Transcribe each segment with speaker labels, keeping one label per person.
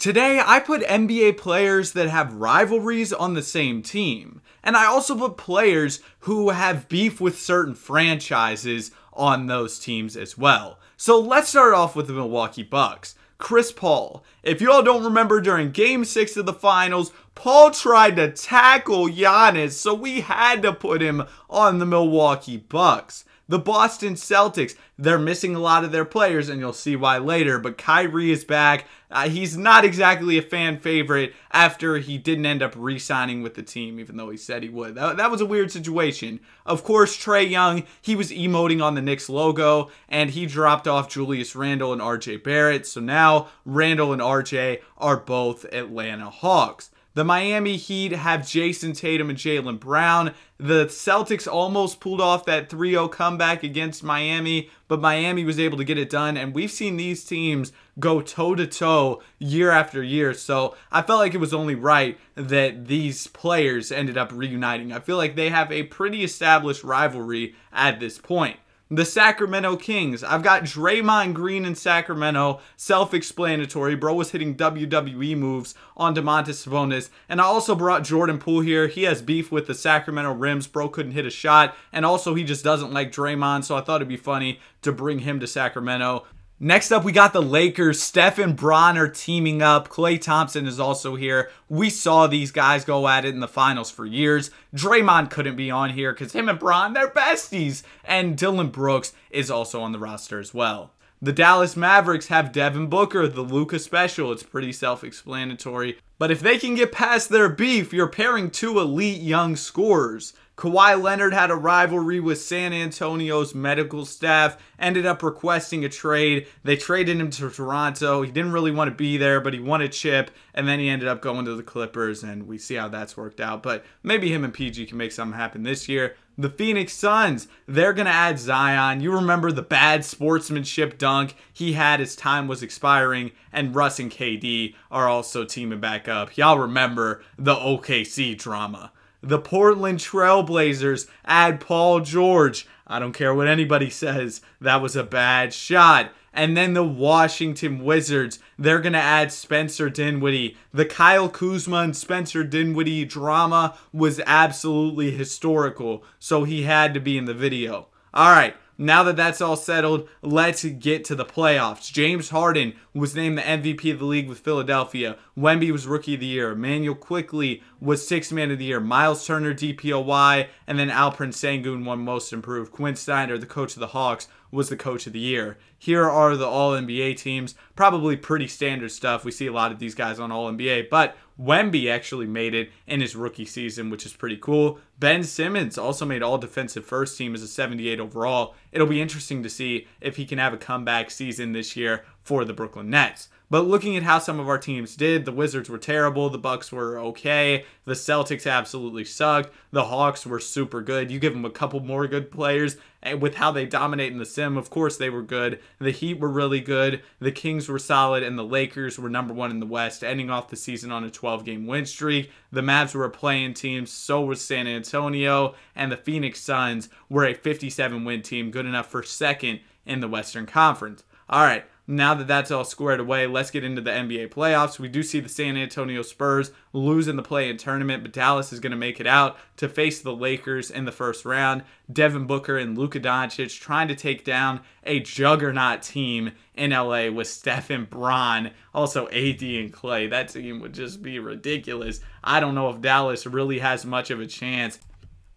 Speaker 1: Today, I put NBA players that have rivalries on the same team. And I also put players who have beef with certain franchises on those teams as well. So let's start off with the Milwaukee Bucks. Chris Paul. If you all don't remember, during Game 6 of the Finals, Paul tried to tackle Giannis, so we had to put him on the Milwaukee Bucks. The Boston Celtics, they're missing a lot of their players, and you'll see why later, but Kyrie is back. He's not exactly a fan favorite after he didn't end up re-signing with the team, even though he said he would. That was a weird situation. Of course, Trae Young, he was emoting on the Knicks logo, and he dropped off Julius Randle and RJ Barrett, so now Randle and RJ are both Atlanta Hawks. The Miami Heat have Jayson Tatum and Jaylen Brown. The Celtics almost pulled off that 3-0 comeback against Miami, but Miami was able to get it done, and we've seen these teams go toe-to-toe year after year, so I felt like it was only right that these players ended up reuniting. I feel like they have a pretty established rivalry at this point. The Sacramento Kings. I've got Draymond Green in Sacramento. Self-explanatory. Bro was hitting WWE moves on Domantas Sabonis. And I also brought Jordan Poole here. He has beef with the Sacramento Rims. Bro couldn't hit a shot. And also he just doesn't like Draymond. So I thought it'd be funny to bring him to Sacramento. Next up, we got the Lakers. Steph and Bron are teaming up. Klay Thompson is also here. We saw these guys go at it in the finals for years. Draymond couldn't be on here because him and Bron, they're besties. And Dillon Brooks is also on the roster as well. The Dallas Mavericks have Devin Booker, the Luka special. It's pretty self-explanatory. But if they can get past their beef, you're pairing two elite young scorers. Kawhi Leonard had a rivalry with San Antonio's medical staff, ended up requesting a trade. They traded him to Toronto. He didn't really want to be there, but he wanted chip, and then he ended up going to the Clippers, and we see how that's worked out. But maybe him and PG can make something happen this year. The Phoenix Suns, they're going to add Zion. You remember the bad sportsmanship dunk he had as time was expiring, and Russ and KD are also teaming back up. Y'all remember the OKC drama. The Portland Trailblazers add Paul George. I don't care what anybody says. That was a bad shot. And then the Washington Wizards, they're going to add Spencer Dinwiddie. The Kyle Kuzma and Spencer Dinwiddie drama was absolutely historical, so he had to be in the video. All right. Now that that's all settled, let's get to the playoffs. James Harden was named the MVP of the league with Philadelphia. Wemby was Rookie of the Year. Emmanuel Quickley was Sixth Man of the Year. Miles Turner, DPOY, and then Alperen Sengun won Most Improved. Quinn Snyder, the coach of the Hawks, was the Coach of the Year. Here are the All-NBA teams. Probably pretty standard stuff. We see a lot of these guys on All-NBA, but Wemby actually made it in his rookie season, which is pretty cool. Ben Simmons also made All-Defensive First Team as a 78 overall. It'll be interesting to see if he can have a comeback season this year for the Brooklyn Nets. But looking at how some of our teams did, the Wizards were terrible, the Bucks were okay, the Celtics absolutely sucked, the Hawks were super good. You give them a couple more good players, and with how they dominate in the sim, of course they were good. The Heat were really good, the Kings were solid, and the Lakers were #1 in the West, ending off the season on a 12-game win streak. The Mavs were a play-in team, so was San Antonio, and the Phoenix Suns were a 57-win team, good enough for second in the Western Conference. All right. Now that that's all squared away, let's get into the NBA playoffs. We do see the San Antonio Spurs lose in the play-in tournament, but Dallas is going to make it out to face the Lakers in the first round. Devin Booker and Luka Doncic trying to take down a juggernaut team in LA with Steph and Bron, also AD and Klay. That team would just be ridiculous. I don't know if Dallas really has much of a chance.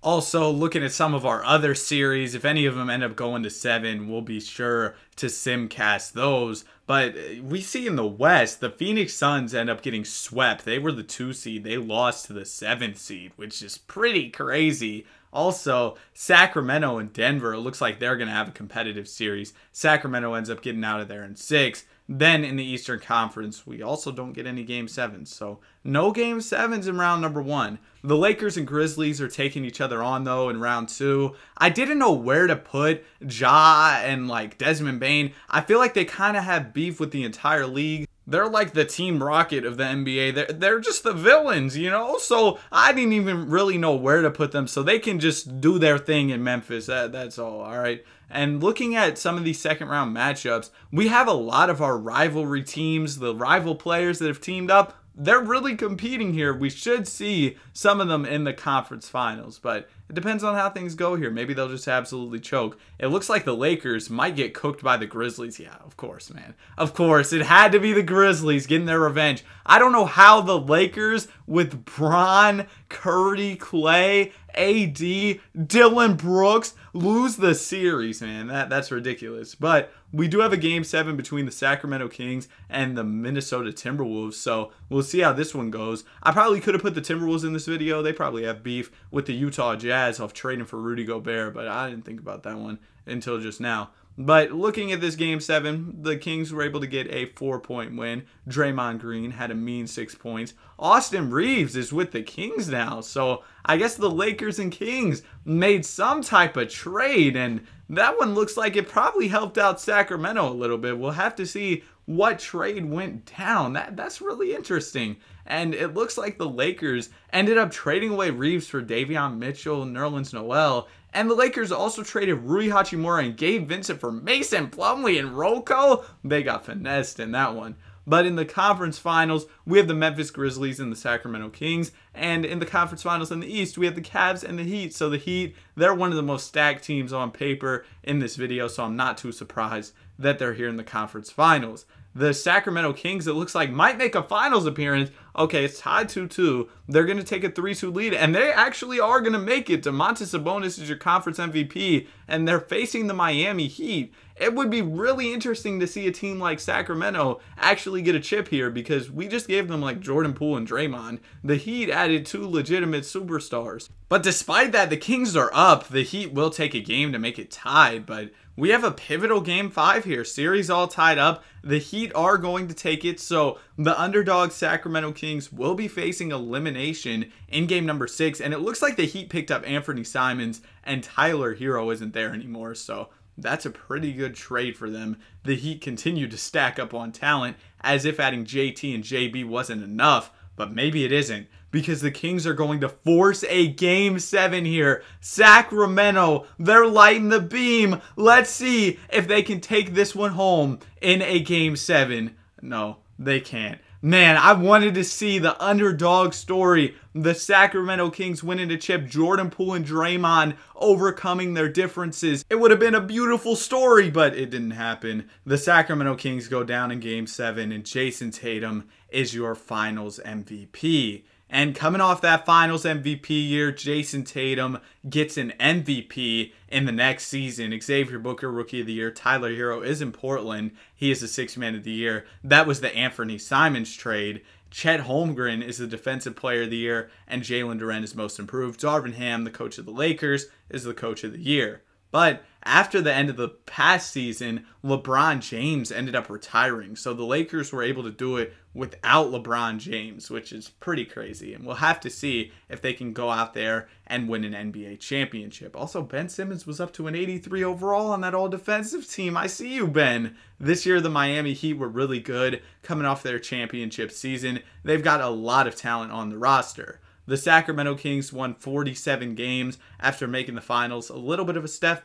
Speaker 1: Also, looking at some of our other series, if any of them end up going to 7, we'll be sure to simcast those. But we see in the West, the Phoenix Suns end up getting swept. They were the 2 seed. They lost to the 7th seed, which is pretty crazy. Also, Sacramento and Denver, it looks like they're going to have a competitive series. Sacramento ends up getting out of there in 6. Then in the Eastern Conference, we also don't get any Game 7s. So no Game 7s in round #1. The Lakers and Grizzlies are taking each other on, though, in round 2. I didn't know where to put Ja and, Desmond Bane. I feel like they kind of have beef with the entire league. They're like the Team Rocket of the NBA. They're just the villains, you know? So I didn't even really know where to put them. So they can just do their thing in Memphis. That's all right? And looking at some of these second round matchups, we have a lot of our rivalry teams, the rival players that have teamed up. They're really competing here. We should see some of them in the conference finals, but it depends on how things go here. Maybe they'll just absolutely choke. It looks like the Lakers might get cooked by the Grizzlies. Yeah, of course, man. Of course, it had to be the Grizzlies getting their revenge. I don't know how the Lakers with Bron, Curry, Clay, AD, Dylan Brooks lose the series, man. That's ridiculous. But we do have a Game 7 between the Sacramento Kings and the Minnesota Timberwolves, so we'll see how this one goes. I probably could have put the Timberwolves in this video. They probably have beef with the Utah Jazz off trading for Rudy Gobert, but I didn't think about that one until just now. But looking at this Game 7, the Kings were able to get a 4-point win. Draymond Green had a mean 6 points. Austin Reeves is with the Kings now, so I guess the Lakers and Kings made some type of trade, and that one looks like it probably helped out Sacramento a little bit. We'll have to see what trade went down. That's really interesting. And it looks like the Lakers ended up trading away Reeves for Davion Mitchell, Nerlens Noel. And the Lakers also traded Rui Hachimura and Gabe Vincent for Mason Plumlee and Rocco. They got finessed in that one. But in the conference finals, we have the Memphis Grizzlies and the Sacramento Kings. And in the conference finals in the East, we have the Cavs and the Heat. So the Heat, they're one of the most stacked teams on paper in this video. So I'm not too surprised that they're here in the conference finals. The Sacramento Kings, it looks like, might make a finals appearance. Okay, it's tied 2-2. They're going to take a 3-2 lead, and they actually are going to make it. Domantas Sabonis is your conference MVP, and they're facing the Miami Heat. It would be really interesting to see a team like Sacramento actually get a chip here, because we just gave them like Jordan Poole and Draymond. The Heat added 2 legitimate superstars. But despite that, the Kings are up. The Heat will take a game to make it tied, but we have a pivotal Game 5 here. Series all tied up. The Heat are going to take it, so the underdog Sacramento Kings will be facing elimination in game number 6, and it looks like the Heat picked up Anthony Simons, and Tyler Hero isn't there anymore, so that's a pretty good trade for them. The Heat continue to stack up on talent, as if adding JT and JB wasn't enough, but maybe it isn't, because the Kings are going to force a Game 7 here. Sacramento, they're lighting the beam. Let's see if they can take this one home in a Game 7. No, they can't. Man, I wanted to see the underdog story. The Sacramento Kings winning a chip, Jordan Poole and Draymond overcoming their differences. It would have been a beautiful story, but it didn't happen. The Sacramento Kings go down in Game 7, and Jason Tatum is your Finals MVP. And coming off that Finals MVP year, Jason Tatum gets an MVP in the next season. Xavier Booker, Rookie of the Year. Tyler Hero is in Portland. He is the 6th Man of the Year. That was the Anthony Simons trade. Chet Holmgren is the Defensive Player of the Year. And Jalen Duren is Most Improved. Darvin Ham, the coach of the Lakers, is the Coach of the Year. But after the end of the past season, LeBron James ended up retiring. So the Lakers were able to do it without LeBron James, which is pretty crazy. And we'll have to see if they can go out there and win an NBA championship. Also, Ben Simmons was up to an 83 overall on that all-defensive team. I see you, Ben. This year, the Miami Heat were really good coming off their championship season. They've got a lot of talent on the roster. The Sacramento Kings won 47 games after making the finals. A little bit of a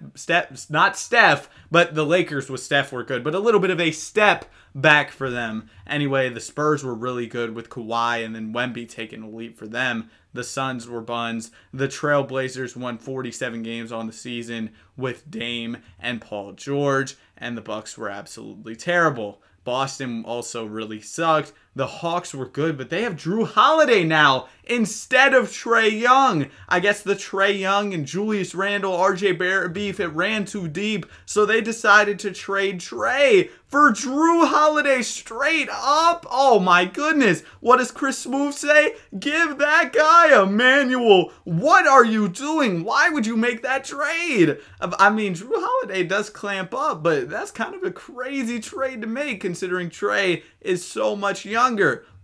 Speaker 1: not Steph, but the Lakers with Steph were good, but a little bit of a step back for them. Anyway, the Spurs were really good with Kawhi and then Wemby taking a leap for them. The Suns were buns. The Trailblazers won 47 games on the season with Dame and Paul George, and the Bucks were absolutely terrible. Boston also really sucked. The Hawks were good, but they have Drew Holiday now instead of Trae Young. I guess the Trae Young and Julius Randle, RJ Barrett beef, it ran too deep, so they decided to trade Trae for Drew Holiday straight up. Oh my goodness. What does Chris Smoove say? Give that guy a manual. What are you doing? Why would you make that trade? I mean, Drew Holiday does clamp up, but that's kind of a crazy trade to make considering Trae is so much younger.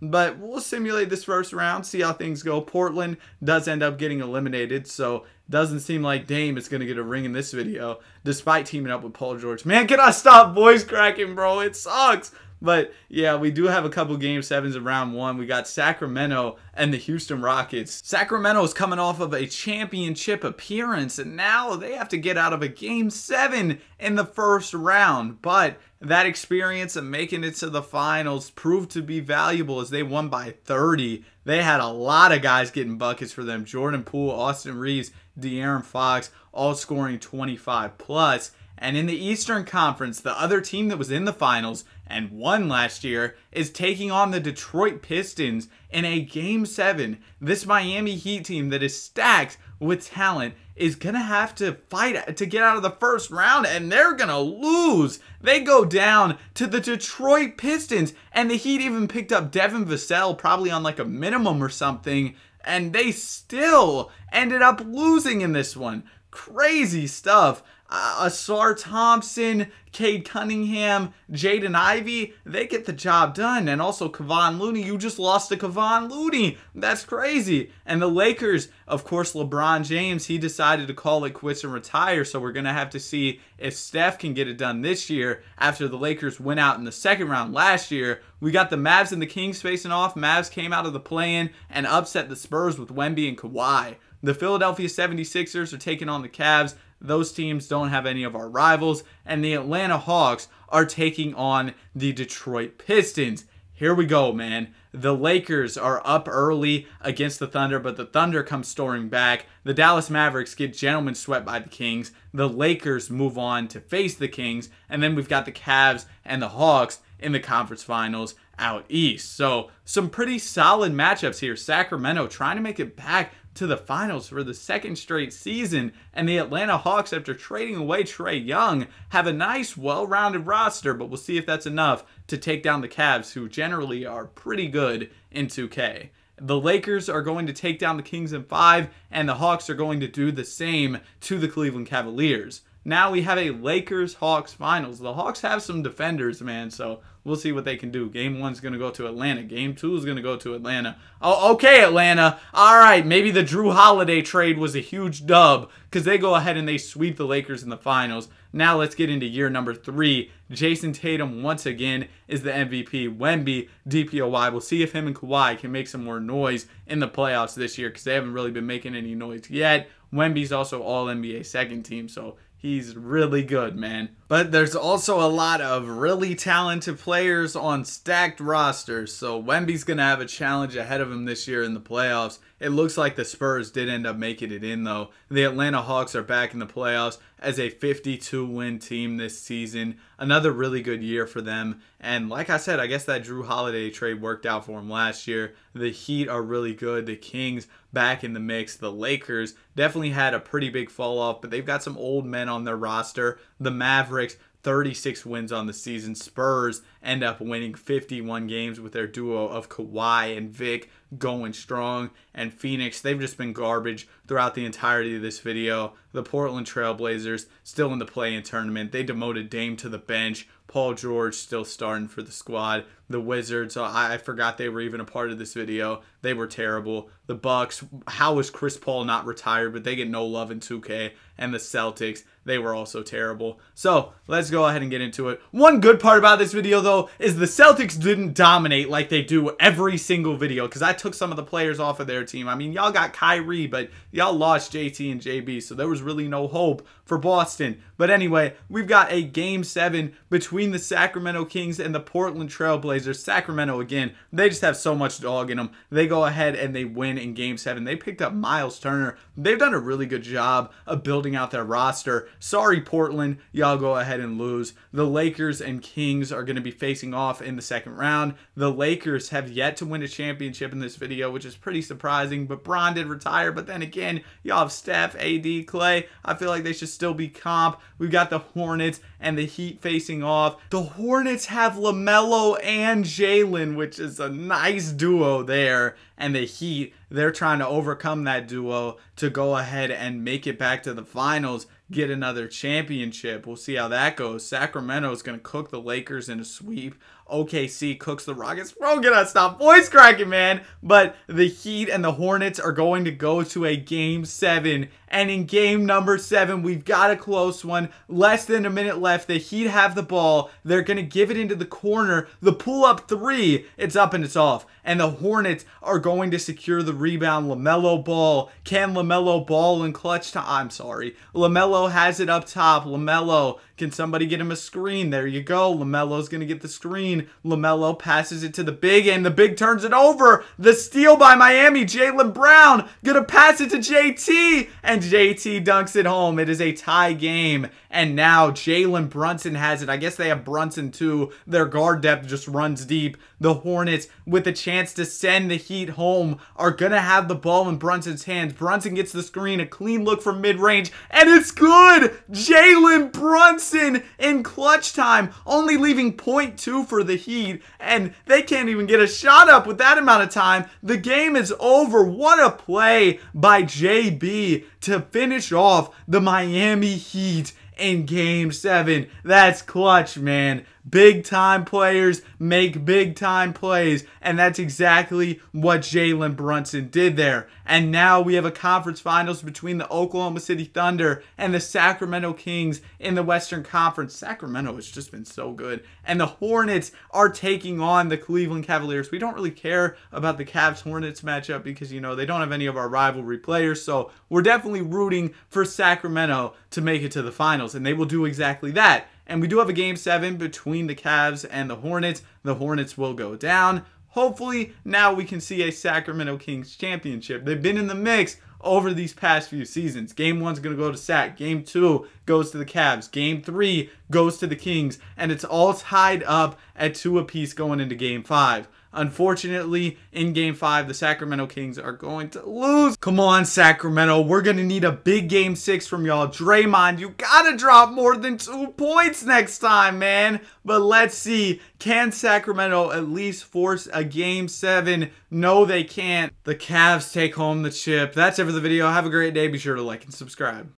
Speaker 1: But we'll simulate this first round, see how things go. Portland does end up getting eliminated, so doesn't seem like Dame is going to get a ring in this video, despite teaming up with Paul George. Man, can I stop voice cracking, bro? It sucks. But yeah, we do have a couple game sevens in round one. We got Sacramento and the Houston Rockets. Sacramento is coming off of a championship appearance, and now they have to get out of a game seven in the first round. But that experience of making it to the finals proved to be valuable as they won by 30. They had a lot of guys getting buckets for them. Jordan Poole, Austin Reeves, De'Aaron Fox, all scoring 25 plus. And in the Eastern Conference, the other team that was in the finals and won last year is taking on the Detroit Pistons in a Game 7. This Miami Heat team that is stacked with talent is going to have to fight to get out of the first round, and they're going to lose. They go down to the Detroit Pistons, and the Heat even picked up Devin Vassell probably on like a minimum or something, and they still ended up losing in this one. Crazy stuff. Asar Thompson, Cade Cunningham, Jaden Ivey, they get the job done. And also Kevon Looney, you just lost to Kevon Looney. That's crazy. And the Lakers, of course, LeBron James, he decided to call it quits and retire. So we're going to have to see if Steph can get it done this year after the Lakers went out in the second round last year. We got the Mavs and the Kings facing off. Mavs came out of the play-in and upset the Spurs with Wemby and Kawhi. The Philadelphia 76ers are taking on the Cavs. Those teams don't have any of our rivals. And the Atlanta Hawks are taking on the Detroit Pistons. Here we go, man. The Lakers are up early against the Thunder, but the Thunder come storming back. The Dallas Mavericks get gentlemen swept by the Kings. The Lakers move on to face the Kings. And then we've got the Cavs and the Hawks in the conference finals out east. So some pretty solid matchups here. Sacramento trying to make it back to the finals for the second straight season, and the Atlanta Hawks, after trading away Trae Young, have a nice well-rounded roster, but we'll see if that's enough to take down the Cavs, who generally are pretty good in 2K. The Lakers are going to take down the Kings in 5, and the Hawks are going to do the same to the Cleveland Cavaliers. Now we have a Lakers-Hawks finals. The Hawks have some defenders, man, so we'll see what they can do. Game 1's going to go to Atlanta. Game 2 is going to go to Atlanta. Oh, okay, Atlanta. All right, maybe the Drew Holiday trade was a huge dub because they go ahead and they sweep the Lakers in the finals. Now let's get into year number 3. Jason Tatum, once again, is the MVP. Wemby, DPOY. We'll see if him and Kawhi can make some more noise in the playoffs this year because they haven't really been making any noise yet. Wemby's also All-NBA second team, so he's really good, man. But there's also a lot of really talented players on stacked rosters. So Wemby's going to have a challenge ahead of him this year in the playoffs. It looks like the Spurs did end up making it in, though. The Atlanta Hawks are back in the playoffs as a 52-win team this season. Another really good year for them. And like I said, I guess that Drew Holiday trade worked out for him last year. The Heat are really good. The Kings back in the mix. The Lakers definitely had a pretty big fall off, but they've got some old men on their roster. The Mavericks, 36 wins on the season. Spurs end up winning 51 games with their duo of Kawhi and Vic going strong. And Phoenix, they've just been garbage throughout the entirety of this video. The Portland Trailblazers still in the play-in tournament. They demoted Dame to the bench. Paul George still starting for the squad. The Wizards, I forgot they were even a part of this video. They were terrible. The Bucks, how is Chris Paul not retired? But they get no love in 2K. And the Celtics, they were also terrible. So let's go ahead and get into it. One good part about this video, though, is the Celtics didn't dominate like they do every single video, because I took some of the players off of their team. I mean, y'all got Kyrie, but y'all lost JT and JB, so there was really no hope for Boston. But anyway, we've got a Game 7 between the Sacramento Kings and the Portland Trailblazers. Sacramento, again, they just have so much dog in them. They go ahead and they win in Game 7. They picked up Miles Turner. They've done a really good job of building out their roster. Sorry, Portland, y'all go ahead and lose. The Lakers and Kings are going to be facing off in the second round. The Lakers have yet to win a championship in this video, which is pretty surprising, but Bron did retire. But then again, y'all have Steph, AD, Clay. I feel like they should still be comp. We've got the Hornets and the Heat facing off. The Hornets have LaMelo and Jalen, which is a nice duo there. And the Heat, they're trying to overcome that duo to go ahead and make it back to the finals, get another championship. We'll see how that goes. Sacramento is going to cook the Lakers in a sweep. OKC cooks the Rockets. Bro, get us stop voice cracking, man. But the Heat and the Hornets are going to go to a Game 7. And in game number 7, we've got a close one. Less than a minute left. The Heat have the ball. They're going to give it into the corner. The pull-up 3, it's up and it's off. And the Hornets are going to secure the rebound. LaMelo Ball. Can LaMelo Ball in clutch time? I'm sorry. LaMelo has it up top. LaMelo, can somebody get him a screen? There you go. LaMelo's going to get the screen. LaMelo passes it to the big, and the big turns it over. The steal by Miami. Jaylen Brown going to pass it to JT, and JT dunks it home. It is a tie game, and now Jalen Brunson has it. I guess they have Brunson too. Their guard depth just runs deep. The Hornets, with a chance to send the Heat home, are going to have the ball in Brunson's hands. Brunson gets the screen, a clean look from mid-range, and it's good! Jalen Brunson in clutch time, only leaving 0.2 for the Heat, and they can't even get a shot up with that amount of time. The game is over. What a play by JB to finish off the Miami Heat in game 7. That's clutch, man. Big time players make big time plays, and that's exactly what Jalen Brunson did there. And now we have a conference finals between the Oklahoma City Thunder and the Sacramento Kings in the Western Conference. Sacramento has just been so good. And the Hornets are taking on the Cleveland Cavaliers. We don't really care about the Cavs-Hornets matchup because, you know, they don't have any of our rivalry players, so we're definitely rooting for Sacramento to make it to the finals, and they will do exactly that. And we do have a game 7 between the Cavs and the Hornets. The Hornets will go down. Hopefully, now we can see a Sacramento Kings championship. They've been in the mix over these past few seasons. Game 1's going to go to Sac. Game 2 goes to the Cavs. Game 3 goes to the Kings. And it's all tied up at 2 apiece going into Game 5. Unfortunately, in Game 5, the Sacramento Kings are going to lose. Come on, Sacramento. We're going to need a big Game 6 from y'all. Draymond, you got to drop more than 2 points next time, man. But let's see. Can Sacramento at least force a Game 7? No, they can't. The Cavs take home the chip. That's it for the video. Have a great day. Be sure to like and subscribe.